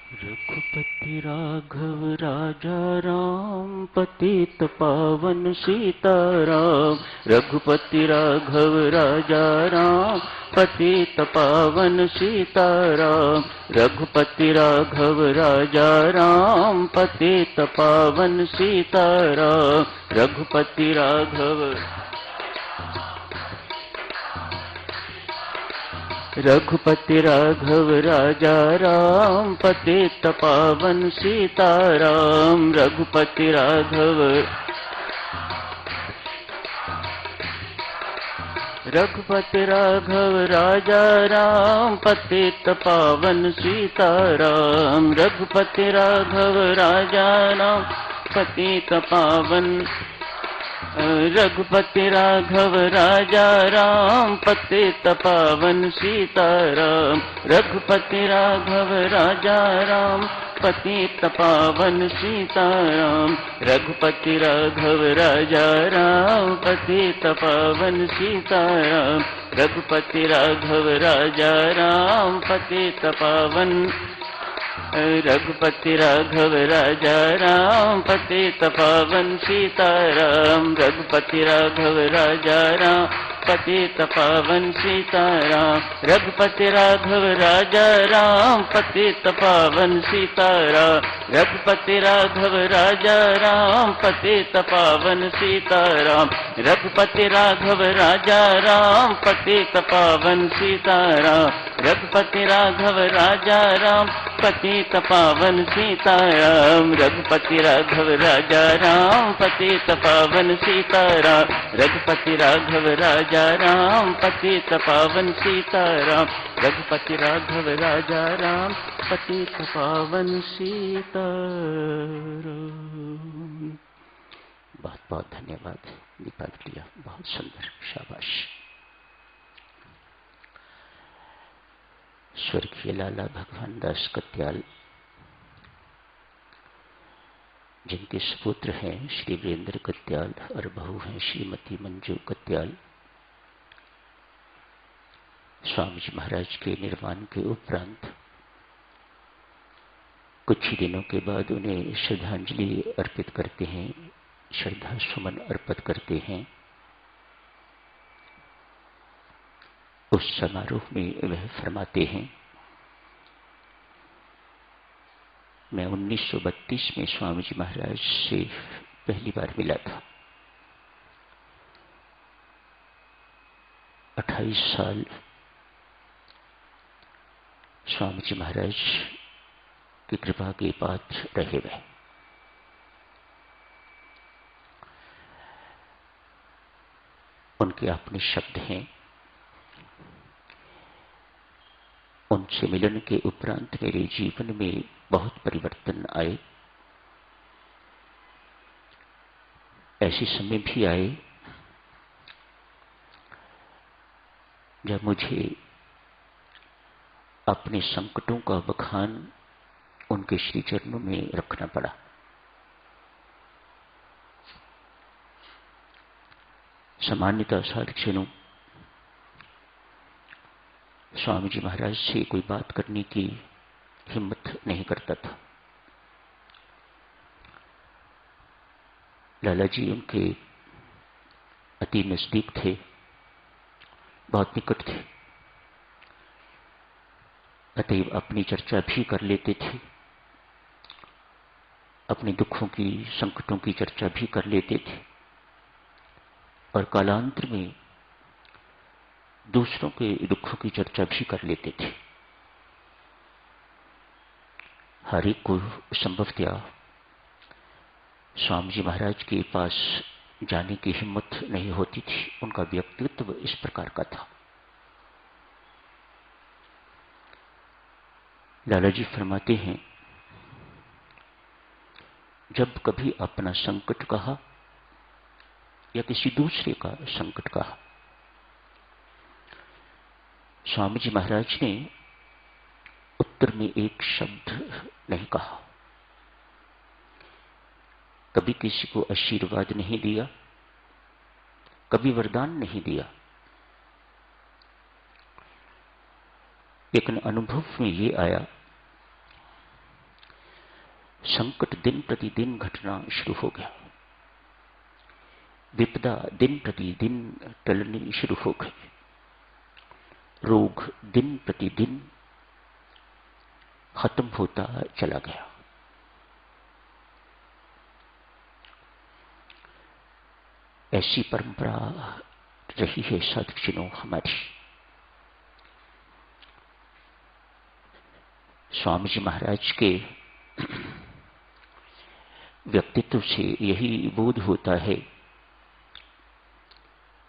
रघुपति राघव राजा राम, पतित पावन सीताराम। रघुपति राघव राजा राम, पतित पावन सीताराम। रघुपति राघव राजा राम, पतित पावन सीताराम। रघुपति राघव रघुपति राघव राजा राम, पतित पावन सीताराम। रघुपति राघव रघुपति राघव राजा राम, पतित पावन सीताराम। रघुपति राघव राजा राम, पतित पावन। रघुपति राघव राजा राम, पतित पावन सीताराम। रघुपति राघव राजा राम, पतित पावन सीताराम। रघुपति राघव राजा राम, पतित पावन सीताराम। रघुपति राघव राजा राम, पतित पावन। रघुपति राघव राजा राम, पतित पावन सीताराम। रघुपति राघव राजा राम, पतित पावन सीताराम। रघुपति राघव राजा राम, पतित पावन सीताराम। रघुपति राघव राजा राम, पतित पावन सीताराम। रघुपति राघव राजा राम, पतित पावन सीताराम। रघुपति राघव राजा राम, पतित पावन सीताराम। रघुपति राघव राजा राम, पतित पावन सीताराम। रघुपति राघव राजा राम, पतित पावन सीताराम। रघुपति राघव राजा राम, पतित पावन सीताराम। बहुत बहुत धन्यवाद दीपावलिया, बहुत सुंदर, शाबाश। स्वर्गीय लाला भगवान दास कत्याल, जिनके सुपुत्र हैं श्री वीरेंद्र कत्याल और बहू हैं श्रीमती मंजू कत्याल, स्वामी जी महाराज के निर्वाण के उपरांत कुछ ही दिनों के बाद उन्हें श्रद्धांजलि अर्पित करते हैं, श्रद्धा सुमन अर्पित करते हैं। उस समारोह में वह फरमाते हैं, मैं 1932 में स्वामी जी महाराज से पहली बार मिला था। 28 साल स्वामी जी महाराज की कृपा के पात्र रहे वह। उनके अपने शब्द हैं, उनसे मिलन के उपरांत मेरे जीवन में बहुत परिवर्तन आए। ऐसे समय भी आए जब मुझे अपने संकटों का बखान उनके श्री चरणों में रखना पड़ा। सामान्यतः साधुजनों स्वामी जी महाराज से कोई बात करने की हिम्मत नहीं करता था। लाला जी उनके अति नजदीक थे, बहुत निकट थे, अतएव अपनी चर्चा भी कर लेते थे, अपने दुखों की, संकटों की चर्चा भी कर लेते थे और कालांतर में दूसरों के दुखों की चर्चा भी कर लेते थे। हर एक को संभवतया स्वामी जी महाराज के पास जाने की हिम्मत नहीं होती थी। उनका व्यक्तित्व इस प्रकार का था। लाला जी फरमाते हैं, जब कभी अपना संकट कहा या किसी दूसरे का संकट कहा, स्वामी जी महाराज ने उत्तर में एक शब्द नहीं कहा। कभी किसी को आशीर्वाद नहीं दिया, कभी वरदान नहीं दिया, लेकिन अनुभव में ये आया संकट दिन प्रतिदिन घटना शुरू हो गया। विपदा दिन प्रतिदिन टलनी शुरू हो गई। रोग दिन प्रतिदिन खत्म होता चला गया। ऐसी परंपरा रही है साधुजनों हमारी। स्वामी जी महाराज के व्यक्तित्व से यही बोध होता है।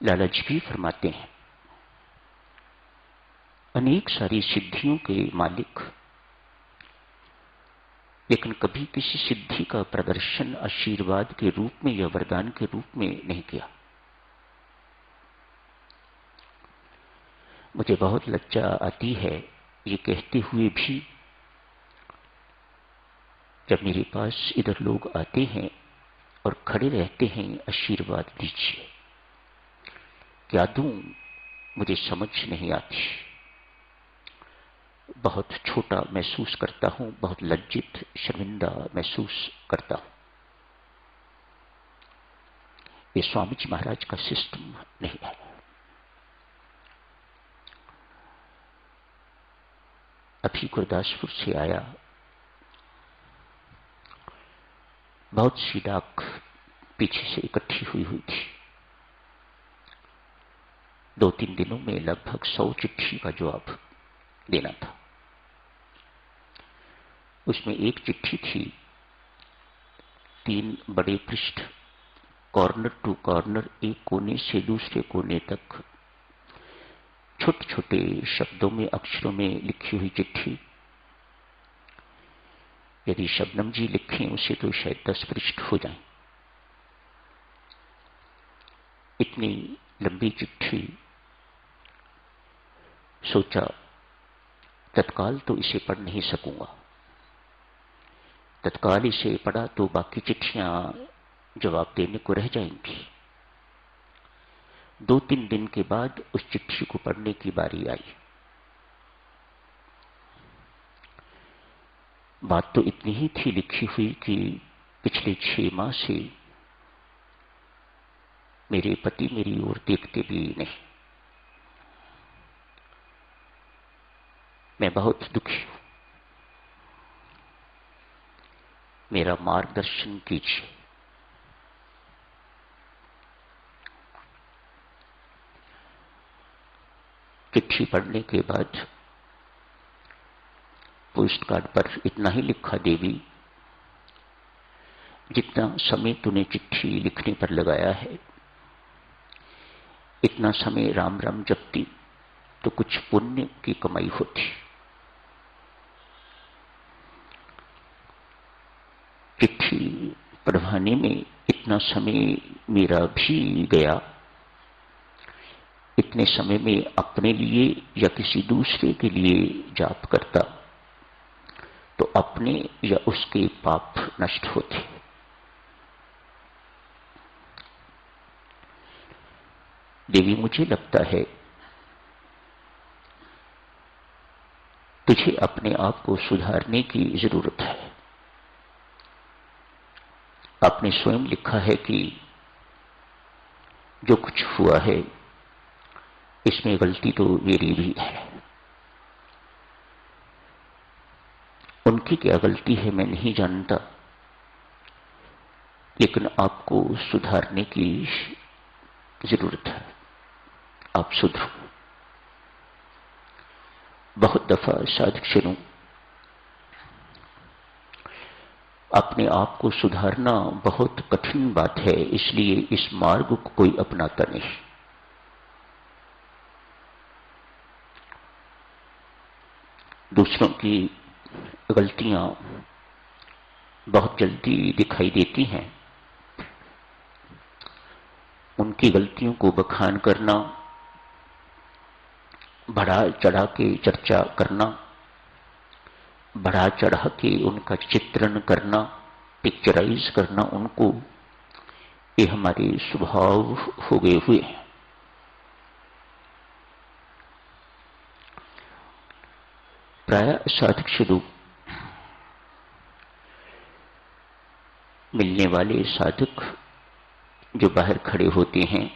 लाला जी भी फरमाते हैं, अनेक सारी सिद्धियों के मालिक, लेकिन कभी किसी सिद्धि का प्रदर्शन आशीर्वाद के रूप में या वरदान के रूप में नहीं किया। मुझे बहुत लज्जा आती है ये कहते हुए भी, जब मेरे पास इधर लोग आते हैं और खड़े रहते हैं, आशीर्वाद दीजिए, क्या दूं मुझे समझ नहीं आती। बहुत छोटा महसूस करता हूं, बहुत लज्जित शर्मिंदा महसूस करता हूं। ये स्वामी जी महाराज का सिस्टम नहीं है। अभी गुरदासपुर से आया, बहुत सी डाक पीछे से इकट्ठी हुई थी। 2-3 दिनों में लगभग 100 चिट्ठी का जवाब देना था। उसमें एक चिट्ठी थी, 3 बड़े पृष्ठ, कॉर्नर टू कॉर्नर, एक कोने से दूसरे कोने तक छोटे छोटे शब्दों में, अक्षरों में लिखी हुई चिट्ठी। यदि शबनम जी लिखें उसे तो शायद 10 पृष्ठ हो जाएं। इतनी लंबी चिट्ठी। सोचा तत्काल तो इसे पढ़ नहीं सकूंगा। तत्काल इसे पढ़ा तो बाकी चिट्ठियां जवाब देने को रह जाएंगी। 2-3 दिन के बाद उस चिट्ठी को पढ़ने की बारी आई। बात तो इतनी ही थी लिखी हुई कि पिछले 6 माह से मेरे पति मेरी ओर देखते भी नहीं। मैं बहुत दुखी हूं, मेरा मार्गदर्शन कीजिए। चिट्ठी पढ़ने के बाद पोस्ट कार्ड पर इतना ही लिखा, देवी जितना समय तूने चिट्ठी लिखने पर लगाया है, इतना समय राम राम जपती तो कुछ पुण्य की कमाई होती। चिट्ठी पढ़वाने में इतना समय मेरा भी गया। इतने समय में अपने लिए या किसी दूसरे के लिए जाप करता तो अपने या उसके पाप नष्ट होते। देवी मुझे लगता है तुझे अपने आप को सुधारने की जरूरत है। आपने स्वयं लिखा है कि जो कुछ हुआ है इसमें गलती तो मेरी भी है। उनकी क्या गलती है मैं नहीं जानता, लेकिन आपको सुधारने की जरूरत है। आप सुधरो। बहुत दफा साधक अपने आप को सुधारना बहुत कठिन बात है, इसलिए इस मार्ग को कोई अपनाता नहीं। दूसरों की गलतियां बहुत जल्दी दिखाई देती हैं। उनकी गलतियों को बखान करना, बढ़ा चढ़ा के चर्चा करना, बढ़ा चढ़ा के उनका चित्रण करना, पिक्चराइज करना उनको, ये हमारे स्वभाव हो गए हुए हैं। प्राय साधक मिलने वाले साधक जो बाहर खड़े होते हैं,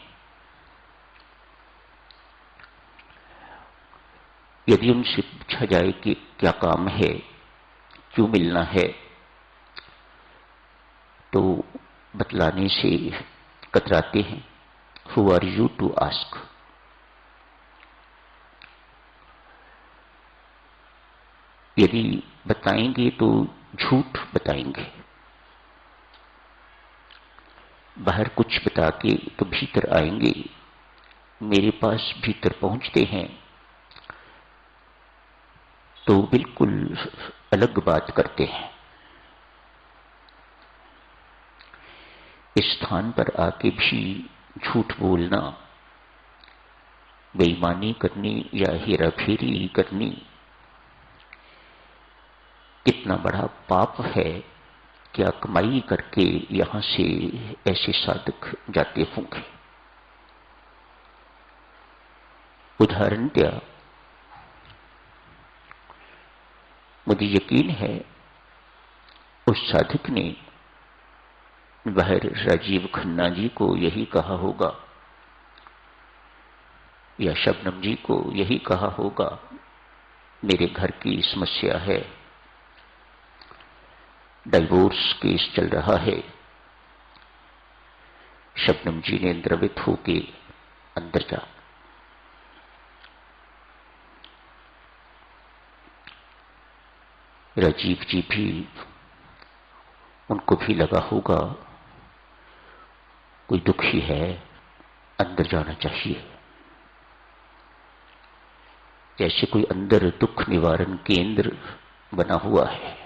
यदि उनसे पूछा जाए कि क्या काम है, क्यों मिलना है, तो बतलाने से कतराते हैं। Who are you to ask. यदि बताएंगे तो झूठ बताएंगे। बाहर कुछ बता के तो भीतर आएंगे, मेरे पास भीतर पहुंचते हैं तो बिल्कुल अलग बात करते हैं। इस स्थान पर आके भी झूठ बोलना, बेईमानी करनी या हेराफेरी करनी कितना बड़ा पाप है। क्या कमाई करके यहां से ऐसे साधक जाते होंगे। उदाहरण क्या, मुझे यकीन है उस साधक ने बाहर राजीव खन्ना जी को यही कहा होगा या शबनम जी को यही कहा होगा, मेरे घर की समस्या है, डाइवोर्स केस चल रहा है। शबनम जी ने द्रवित होके अंदर जा, राजीव जी भी, उनको भी लगा होगा कोई दुखी है, अंदर जाना चाहिए। जैसे कोई अंदर दुख निवारण केंद्र बना हुआ है।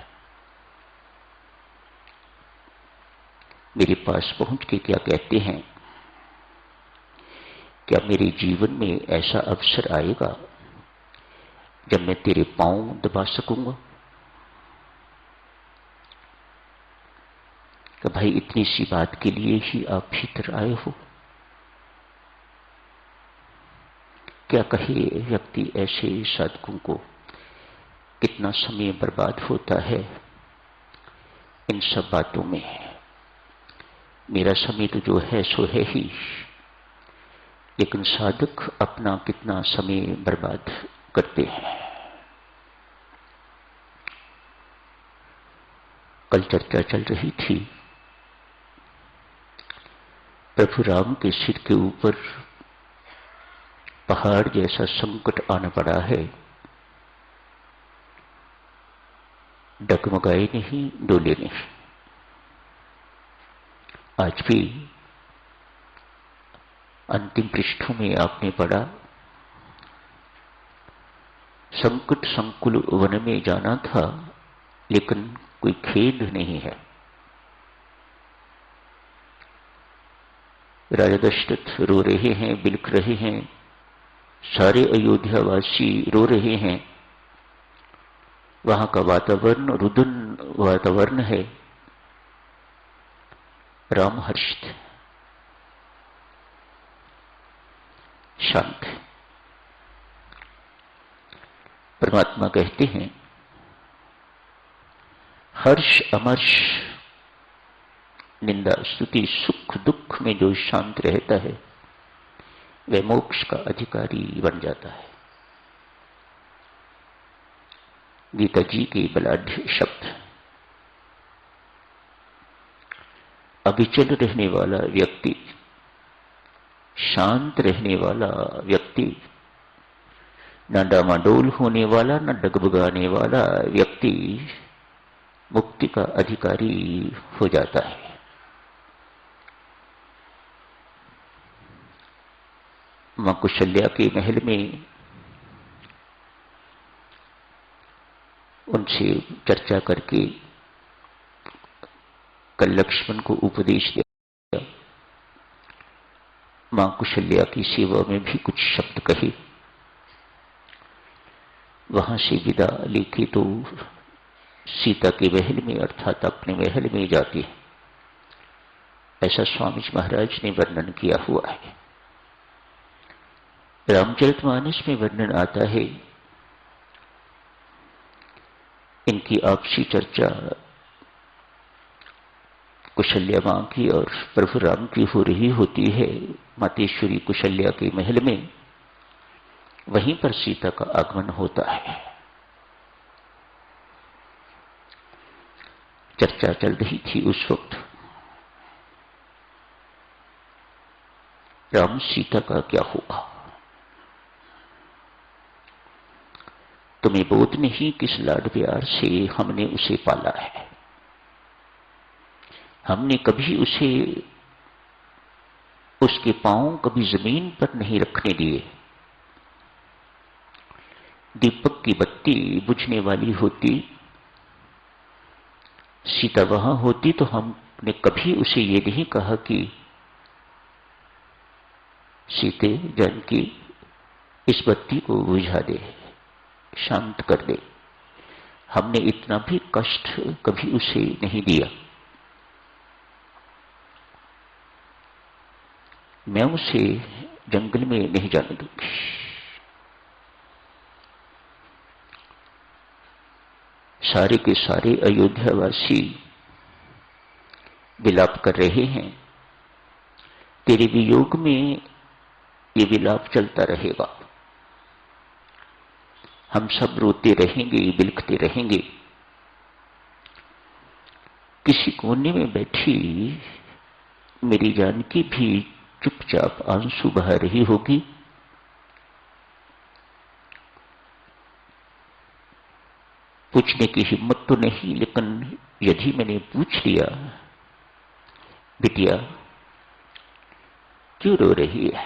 मेरे पास पहुंच के क्या कहते हैं, क्या मेरे जीवन में ऐसा अवसर आएगा जब मैं तेरे पांव दबा सकूंगा। कि भाई इतनी सी बात के लिए ही आप भीतर आए हो। क्या कहे व्यक्ति ऐसे साधकों को, कितना समय बर्बाद होता है इन सब बातों में। मेरा समय तो जो है सो है ही, लेकिन साधक अपना कितना समय बर्बाद करते हैं। कल चर्चा चल रही थी, प्रभु राम के सिर के ऊपर पहाड़ जैसा संकट आना पड़ा है, डगमगाए नहीं, डोले नहीं। आज भी अंतिम पृष्ठों में आपने पढ़ा, संकट संकुल वन में जाना था लेकिन कोई खेद नहीं है। राजा दशरथ रो रहे हैं, बिलख रहे हैं, सारे अयोध्यावासी रो रहे हैं। वहां का वातावरण रुदन वातावरण है, राम हर्षित, शांत। परमात्मा कहते हैं, हर्ष अमर्ष निंदा स्तुति सुख दुख में जो शांत रहता है वह मोक्ष का अधिकारी बन जाता है। गीता जी के बलाढ्य शब्द। अविचल रहने वाला व्यक्ति, शांत रहने वाला व्यक्ति, न डामाडोल होने वाला, न डगबगाने वाला व्यक्ति मुक्ति का अधिकारी हो जाता है। मां कुशल्या के महल में उनसे चर्चा करके कल लक्ष्मण को उपदेश दिया। मां कुशल्या की सेवा में भी कुछ शब्द कहे। वहां से विदा लेके तो सीता के महल में अर्थात अपने महल में जाती है। ऐसा स्वामी जी महाराज ने वर्णन किया हुआ है। रामचरितमानस में वर्णन आता है, इनकी आपसी चर्चा कुशल्या मां की और प्रभु राम की हो रही होती है मातेश्वरी कुशल्या के महल में, वहीं पर सीता का आगमन होता है। चर्चा चल रही थी उस वक्त, राम सीता का क्या होगा। तुम्हें बोध नहीं किस लाड प्यार से हमने उसे पाला है। हमने कभी उसे, उसके पांव कभी जमीन पर नहीं रखने दिए। दीपक की बत्ती बुझने वाली होती, सीता वहां होती तो हमने कभी उसे ये नहीं कहा कि सीते जानकी इस बत्ती को बुझा दे, शांत कर दे। हमने इतना भी कष्ट कभी उसे नहीं दिया। मैं उसे जंगल में नहीं जाने दूंगी। सारे के सारे अयोध्यावासी विलाप कर रहे हैं। तेरे वियोग में ये विलाप चलता रहेगा। हम सब रोते रहेंगे, बिलखते रहेंगे। किसी कोने में बैठी मेरी जानकी भी चुपचाप आंसू बहा रही होगी। पूछने की हिम्मत तो नहीं, लेकिन यदि मैंने पूछ लिया, बिटिया क्यों रो रही है,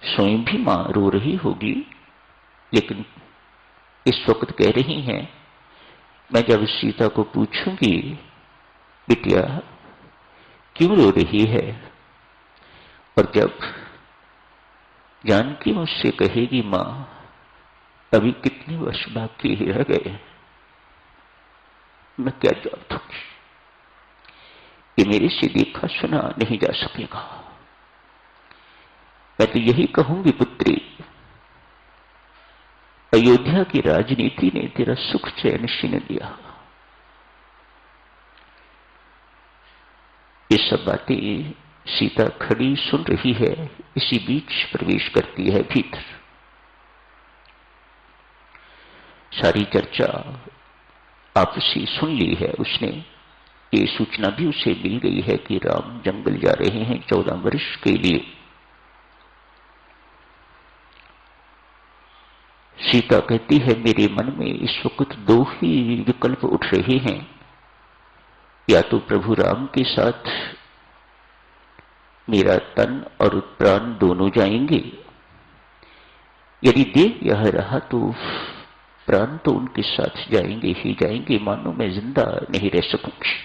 स्वयं भी मां रो रही होगी, लेकिन इस वक्त कह रही हैं, मैं जब सीता को पूछूंगी बिटिया क्यों रो रही है, और जब जानकी मुझसे कहेगी मां अभी कितने वर्ष बाकी रह गए, मैं क्या जवाब दूंगी। ये मेरे से देखा सुना नहीं जा सकेगा। मैं तो यही कहूंगी पुत्री, अयोध्या की राजनीति ने तेरा सुख चैन छीन लिया। ये सब बातें सीता खड़ी सुन रही है। इसी बीच प्रवेश करती है भीतर। सारी चर्चा आपसी सुन ली है उसने। ये सूचना भी उसे मिल गई है कि राम जंगल जा रहे हैं 14 वर्ष के लिए। सीता कहती है मेरे मन में इस वक्त 2 ही विकल्प उठ रहे हैं, या तो प्रभु राम के साथ मेरा तन और प्राण दोनों जाएंगे, यदि देह यह रहा तो प्राण तो उनके साथ जाएंगे ही जाएंगे, मानो मैं जिंदा नहीं रह सकूंगी।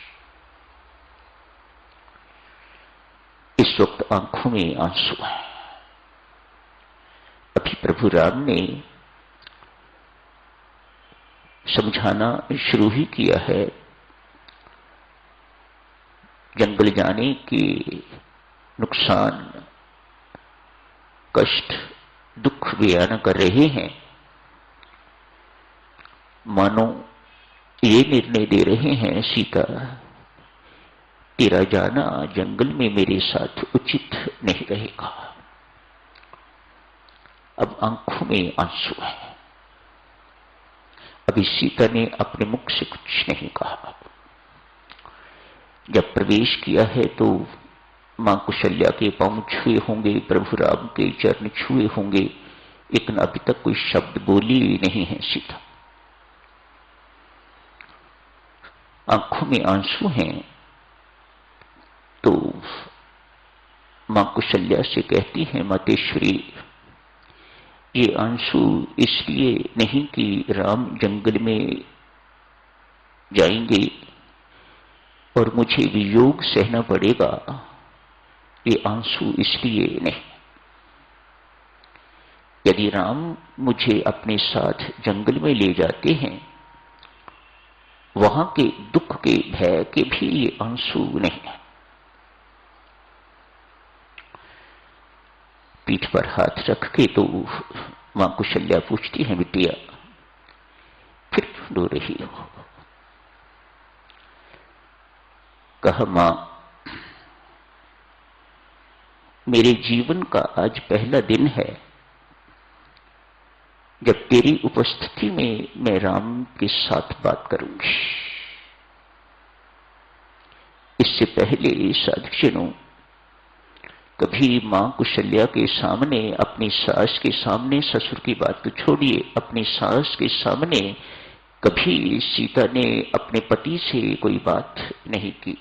इस वक्त आंखों में आंसू है। अभी प्रभु राम ने समझाना शुरू ही किया है। जंगल जाने के नुकसान, कष्ट, दुख बयान कर रहे हैं। मानो ये निर्णय दे रहे हैं सीता तेरा जाना जंगल में मेरे साथ उचित नहीं रहेगा। अब आंखों में आंसू है। अभी सीता ने अपने मुख से कुछ नहीं कहा। जब प्रवेश किया है तो मां कुशल्या के पांव छुए होंगे, प्रभु राम के चरण छुए होंगे, लेकिन अभी तक कोई शब्द बोली नहीं है सीता। आंखों में आंसू हैं तो मां कुशल्या से कहती है मातेश्वरी ये आंसू इसलिए नहीं कि राम जंगल में जाएंगे और मुझे वियोग सहना पड़ेगा, ये आंसू इसलिए नहीं। यदि राम मुझे अपने साथ जंगल में ले जाते हैं, वहां के दुख के भय के भी ये आंसू नहीं है। पीठ पर हाथ रख के तो मां कुशल्या पूछती है बिटिया फिर क्यों रो रही हो, कहा, मां, मेरे जीवन का आज पहला दिन है जब तेरी उपस्थिति में मैं राम के साथ बात करूंगी। इससे पहले साधुजनों, कभी मां कुशल्या के सामने, अपनी सास के सामने, ससुर की बात तो छोड़िए, अपनी सास के सामने कभी सीता ने अपने पति से कोई बात नहीं की।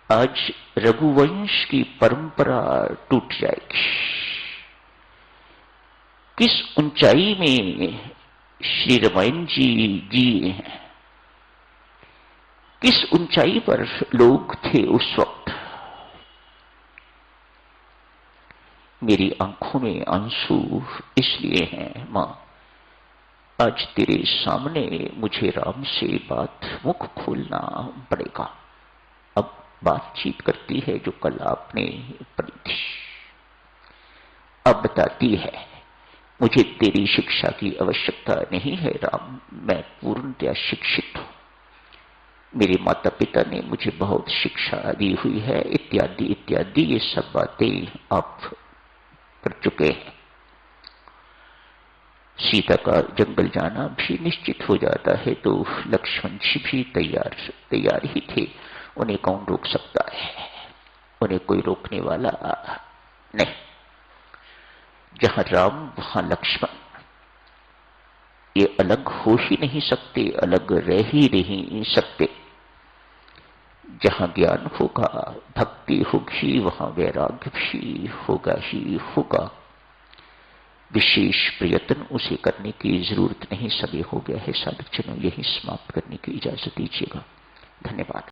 आज रघुवंश की परंपरा टूट जाएगी। किस ऊंचाई में श्री रामायण जी जिए हैं, किस ऊंचाई पर लोग थे उस वक्त। मेरी आंखों में आंसू इसलिए हैं मां, आज तेरे सामने मुझे राम से मुख खोलना पड़ेगा। अब बातचीत करती है जो कल आपने पढ़ी थी। अब बताती है, मुझे तेरी शिक्षा की आवश्यकता नहीं है राम, मैं पूर्णतया शिक्षित हूं। मेरे माता पिता ने मुझे बहुत शिक्षा दी हुई है, इत्यादि इत्यादि ये सब बातें आप कर चुके हैं। सीता का जंगल जाना भी निश्चित हो जाता है तो लक्ष्मण जी भी तैयार ही थे। उन्हें कौन रोक सकता है? उन्हें कोई रोकने वाला नहीं। जहां राम वहां लक्ष्मण, ये अलग हो ही नहीं सकते, अलग रह ही नहीं सकते। जहां ज्ञान होगा, भक्ति होगी, वहां वैराग्य भी होगा ही होगा। विशेष प्रयत्न उसे करने की जरूरत नहीं। समय हो गया है साधुजनों, यही समाप्त करने की इजाजत दीजिएगा। धन्यवाद।